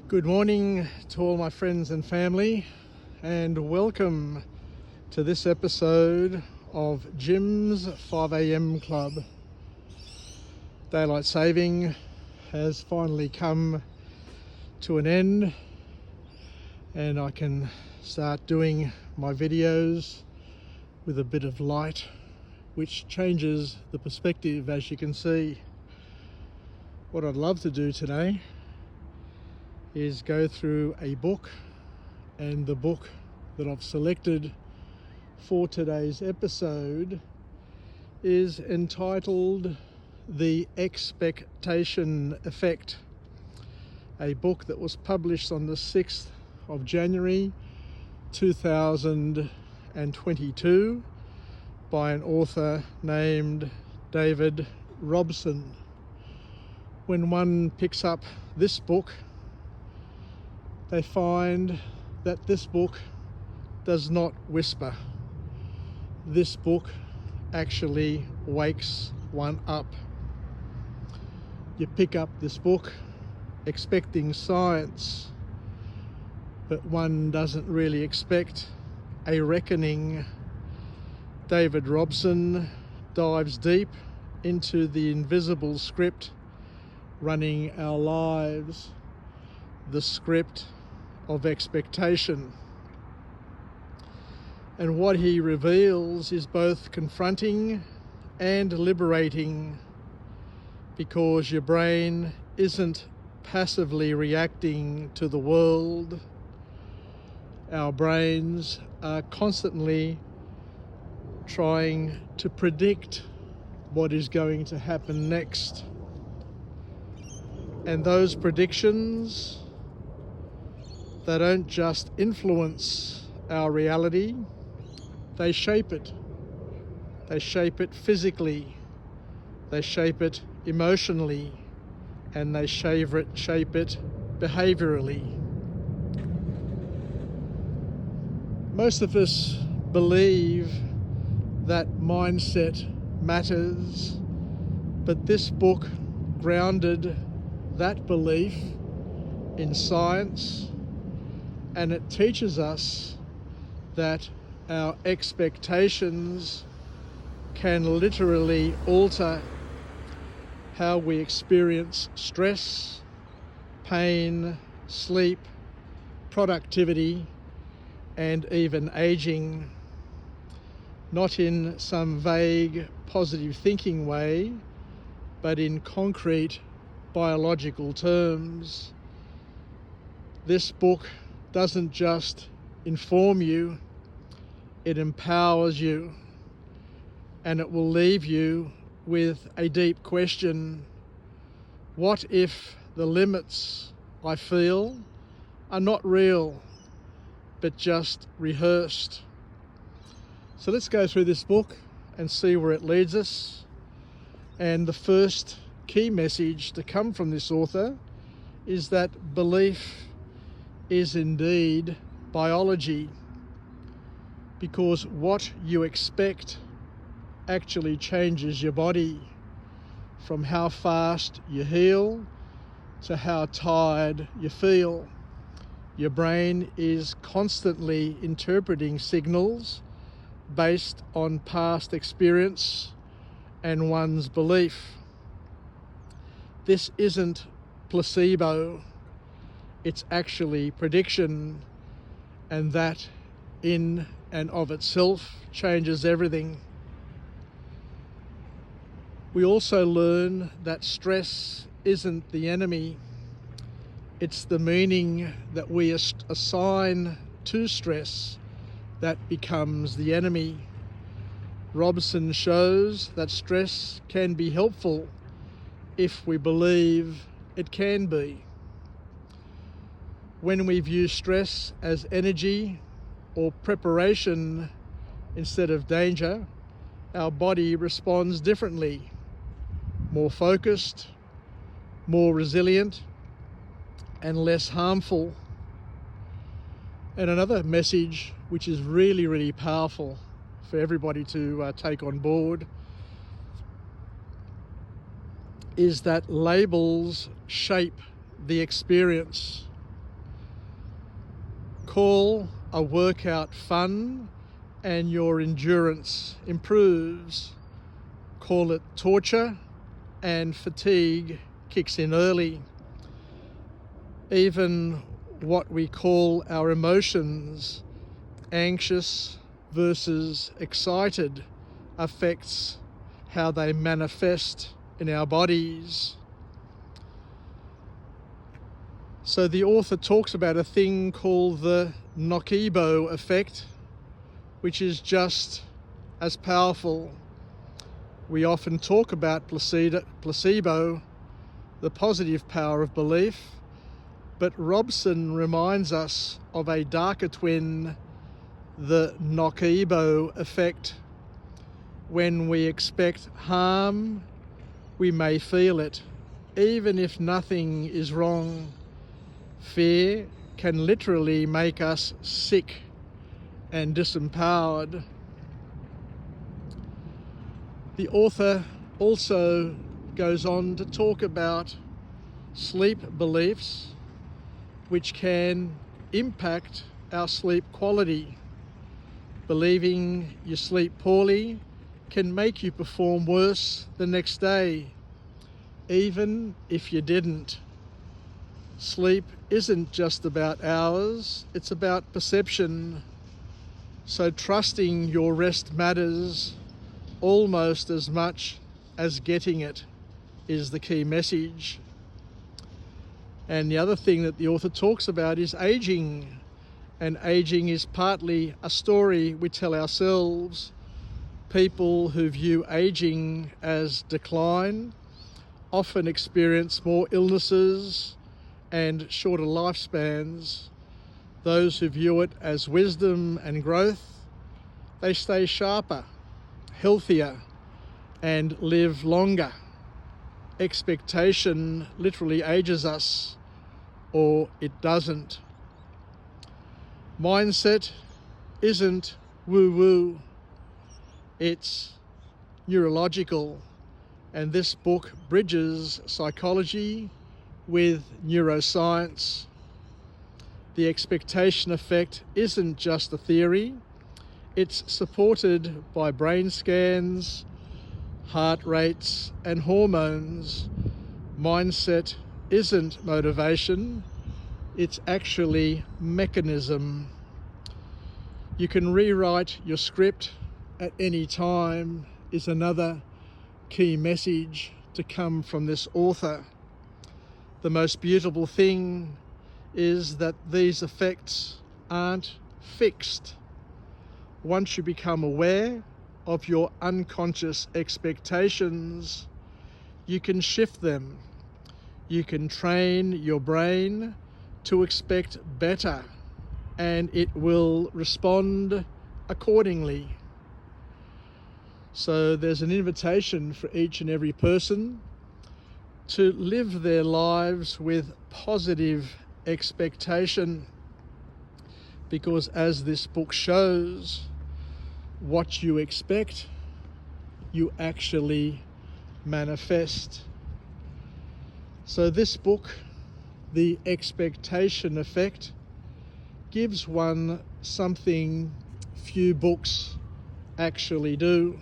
Good morning to all my friends and family, and welcome to this episode of Jim's 5am Club. Daylight saving has finally come to an end, and I can start doing my videos with a bit of light, which changes the perspective, as you can see. What I'd love to do today is go through a book, and the book that I've selected for today's episode is entitled The Expectation Effect, a book that was published on the 6th of January 2022 by an author named David Robson. When one picks up this book, they find that this book does not whisper. This book actually wakes one up. You pick up this book expecting science, but one doesn't really expect a reckoning. David Robson dives deep into the invisible script running our lives, the script of expectation. And what he reveals is both confronting and liberating, because your brain isn't passively reacting to the world. Our brains are constantly trying to predict what is going to happen next. And those predictions, they don't just influence our reality, they shape it. They shape it physically, they shape it emotionally, and they shape it behaviorally. Most of us believe that mindset matters, but this book grounded that belief in science, and it teaches us that our expectations can literally alter how we experience stress, pain, sleep, productivity, and even aging. Not in some vague positive thinking way, but in concrete biological terms. This book doesn't just inform you, it empowers you, and it will leave you with a deep question. What if the limits I feel are not real, but just rehearsed? So let's go through this book and see where it leads us. And the first key message to come from this author is that belief is indeed biology, because what you expect actually changes your body, from how fast you heal to how tired you feel. Your brain is constantly interpreting signals based on past experience and one's belief. This isn't placebo, it's actually prediction, and that in and of itself changes everything. We also learn that stress isn't the enemy, it's the meaning that we assign to stress that becomes the enemy. Robson shows that stress can be helpful if we believe it can be. When we view stress as energy or preparation instead of danger, our body responds differently, more focused, more resilient, and less harmful. And another message which is really powerful for everybody to take on board is that labels shape the experience. call a workout fun and your endurance improves. Call it torture and fatigue kicks in early. Even what we call our emotions, anxious versus excited, affects how they manifest in our bodies. So the author talks about a thing called the nocebo effect, which is just as powerful. We often talk about placebo, the positive power of belief, but Robson reminds us of a darker twin, the nocebo effect. When we expect harm, we may feel it, even if nothing is wrong. Fear can literally make us sick and disempowered. The author also goes on to talk about sleep beliefs, which can impact our sleep quality. Believing you sleep poorly can make you perform worse the next day, even if you didn't. Sleep isn't just about hours, it's about perception. So trusting your rest matters almost as much as getting it is the key message. And the other thing that the author talks about is aging. And aging is partly a story we tell ourselves. People who view aging as decline often experience more illnesses and shorter lifespans. Those who view it as wisdom and growth, they stay sharper, healthier, and live longer. Expectation literally ages us, or it doesn't. Mindset isn't woo-woo, it's neurological, and this book bridges psychology with neuroscience. The expectation effect isn't just a theory, it's supported by brain scans, heart rates, and hormones. Mindset isn't motivation, it's actually mechanism. You can rewrite your script at any time is another key message to come from this author. The most beautiful thing is that these effects aren't fixed. Once you become aware of your unconscious expectations, you can shift them. You can train your brain to expect better, and it will respond accordingly. So there's an invitation for each and every person to live their lives with positive expectation, because as this book shows, what you expect, you actually manifest. So this book, The Expectation Effect, gives one something few books actually do.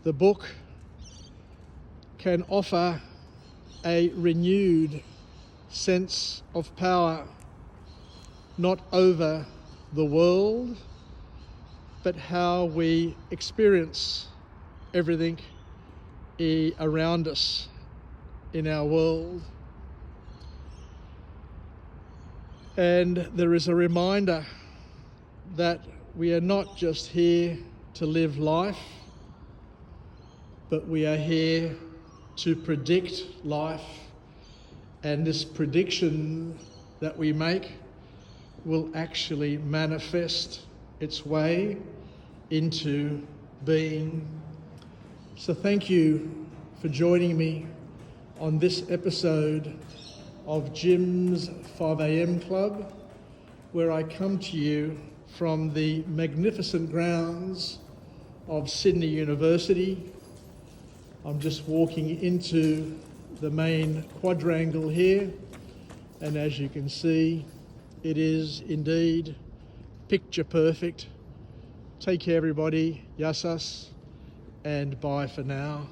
The book can offer a renewed sense of power, not over the world, but how we experience everything around us in our world. And there is a reminder that we are not just here to live life, but we are here to predict life, and this prediction that we make will actually manifest its way into being. So thank you for joining me on this episode of Jim's 5 a.m. Club, where I come to you from the magnificent grounds of Sydney University, I'm just walking into the main quadrangle here, and as you can see, it is indeed picture perfect. Take care everybody, yassas, and bye for now.